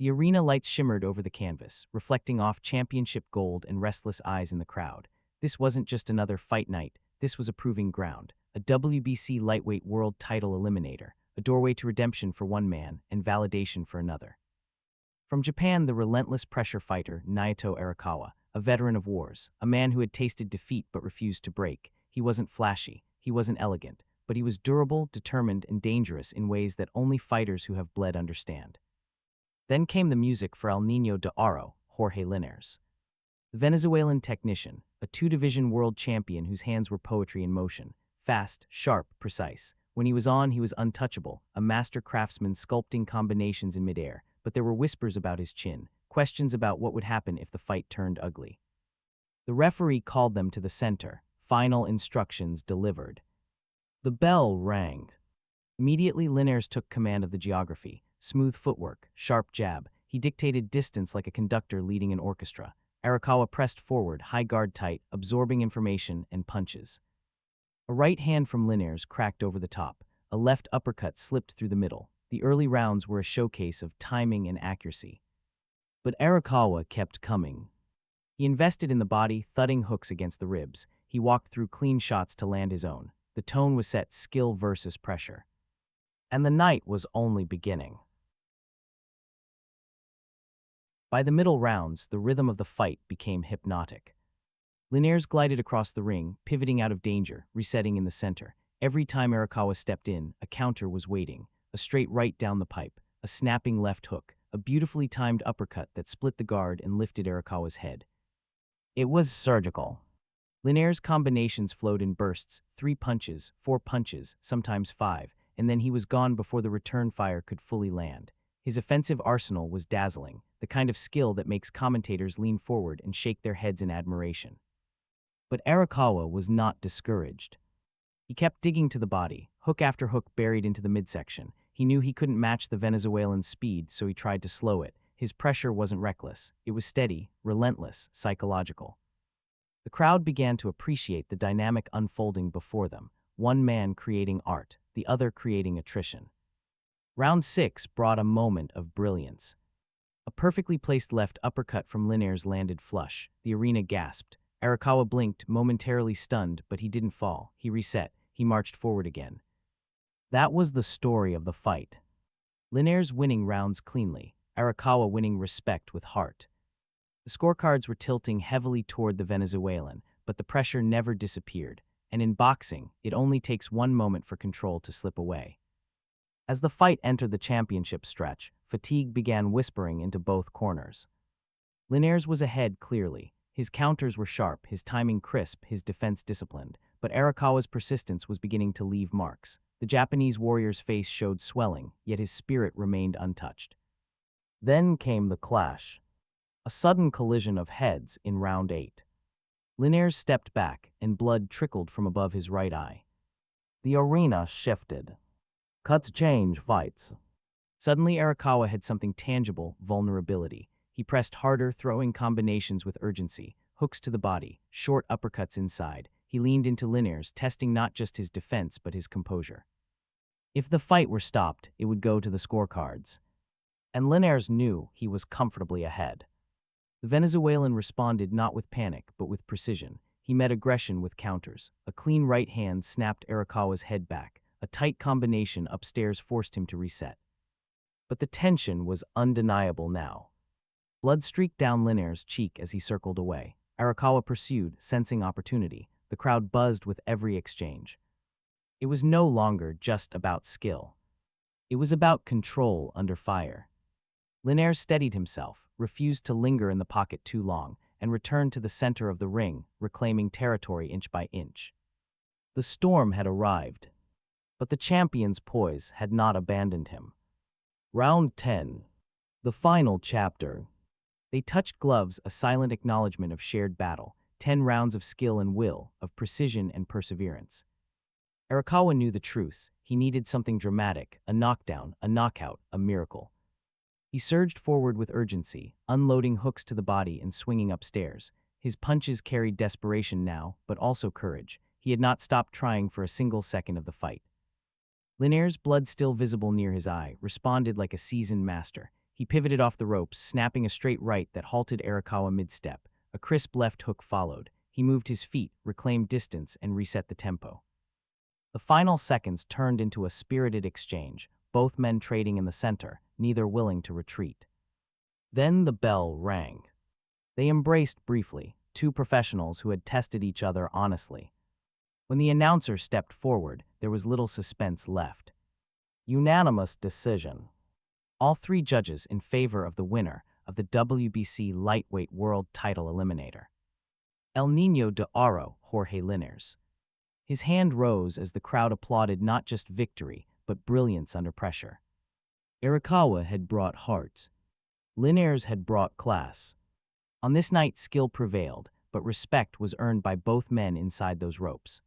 The arena lights shimmered over the canvas, reflecting off championship gold and restless eyes in the crowd. This wasn't just another fight night, this was a proving ground. A WBC lightweight world title eliminator, a doorway to redemption for one man and validation for another. From Japan, the relentless pressure fighter, Nihito Arakawa, a veteran of wars, a man who had tasted defeat but refused to break. He wasn't flashy, he wasn't elegant, but he was durable, determined, and dangerous in ways that only fighters who have bled understand. Then came the music for El Niño de Oro, Jorge Linares. The Venezuelan technician, a two-division world champion whose hands were poetry in motion, fast, sharp, precise. When he was on, he was untouchable, a master craftsman sculpting combinations in midair, but there were whispers about his chin, questions about what would happen if the fight turned ugly. The referee called them to the center, final instructions delivered. The bell rang. Immediately, Linares took command of the geography. Smooth footwork, sharp jab. He dictated distance like a conductor leading an orchestra. Arakawa pressed forward, high guard tight, absorbing information and punches. A right hand from Linares cracked over the top. A left uppercut slipped through the middle. The early rounds were a showcase of timing and accuracy. But Arakawa kept coming. He invested in the body, thudding hooks against the ribs. He walked through clean shots to land his own. The tone was set, skill versus pressure. And the night was only beginning. By the middle rounds, the rhythm of the fight became hypnotic. Linares glided across the ring, pivoting out of danger, resetting in the center. Every time Arakawa stepped in, a counter was waiting. A straight right down the pipe, a snapping left hook, a beautifully timed uppercut that split the guard and lifted Arakawa's head. It was surgical. Linares' combinations flowed in bursts, 3 punches, 4 punches, sometimes 5, and then he was gone before the return fire could fully land. His offensive arsenal was dazzling, the kind of skill that makes commentators lean forward and shake their heads in admiration. But Arakawa was not discouraged. He kept digging to the body, hook after hook buried into the midsection. He knew he couldn't match the Venezuelan's speed, so he tried to slow it. His pressure wasn't reckless. It was steady, relentless, psychological. The crowd began to appreciate the dynamic unfolding before them, one man creating art, the other creating attrition. Round 6 brought a moment of brilliance. A perfectly placed left uppercut from Linares landed flush. The arena gasped. Arakawa blinked, momentarily stunned, but he didn't fall. He reset. He marched forward again. That was the story of the fight. Linares winning rounds cleanly, Arakawa winning respect with heart. The scorecards were tilting heavily toward the Venezuelan, but the pressure never disappeared, and in boxing, it only takes one moment for control to slip away. As the fight entered the championship stretch, fatigue began whispering into both corners. Linares was ahead clearly. His counters were sharp, his timing crisp, his defense disciplined, but Arakawa's persistence was beginning to leave marks. The Japanese warrior's face showed swelling, yet his spirit remained untouched. Then came the clash. A sudden collision of heads in round 8. Linares stepped back, and blood trickled from above his right eye. The arena shifted. Cuts change fights. Suddenly Arakawa had something tangible, vulnerability. He pressed harder, throwing combinations with urgency, hooks to the body, short uppercuts inside. He leaned into Linares, testing not just his defense but his composure. If the fight were stopped, it would go to the scorecards. And Linares knew he was comfortably ahead. The Venezuelan responded not with panic, but with precision. He met aggression with counters. A clean right hand snapped Arakawa's head back. A tight combination upstairs forced him to reset. But the tension was undeniable now. Blood streaked down Linares' cheek as he circled away. Arakawa pursued, sensing opportunity. The crowd buzzed with every exchange. It was no longer just about skill. It was about control under fire. Linares steadied himself, refused to linger in the pocket too long, and returned to the center of the ring, reclaiming territory inch by inch. The storm had arrived, but the champion's poise had not abandoned him. Round 10. The final chapter. They touched gloves, a silent acknowledgement of shared battle, 10 rounds of skill and will, of precision and perseverance. Arakawa knew the truth. He needed something dramatic, a knockdown, a knockout, a miracle. He surged forward with urgency, unloading hooks to the body and swinging upstairs. His punches carried desperation now, but also courage. He had not stopped trying for a single second of the fight. Linares, blood still visible near his eye, responded like a seasoned master. He He pivoted off the ropes, snapping a straight right that halted Arakawa mid-step. A crisp left hook followed. He moved his feet, reclaimed distance, and reset the tempo. The final seconds turned into a spirited exchange, both men trading in the center, neither willing to retreat. Then the bell rang. They embraced briefly, two professionals who had tested each other honestly. When the announcer stepped forward, there was little suspense left. Unanimous decision. All three judges in favor of the winner of the WBC lightweight world title eliminator. El Niño de Oro, Jorge Linares. His hand rose as the crowd applauded not just victory, but brilliance under pressure. Arakawa had brought hearts. Linares had brought class. On this night, skill prevailed, but respect was earned by both men inside those ropes.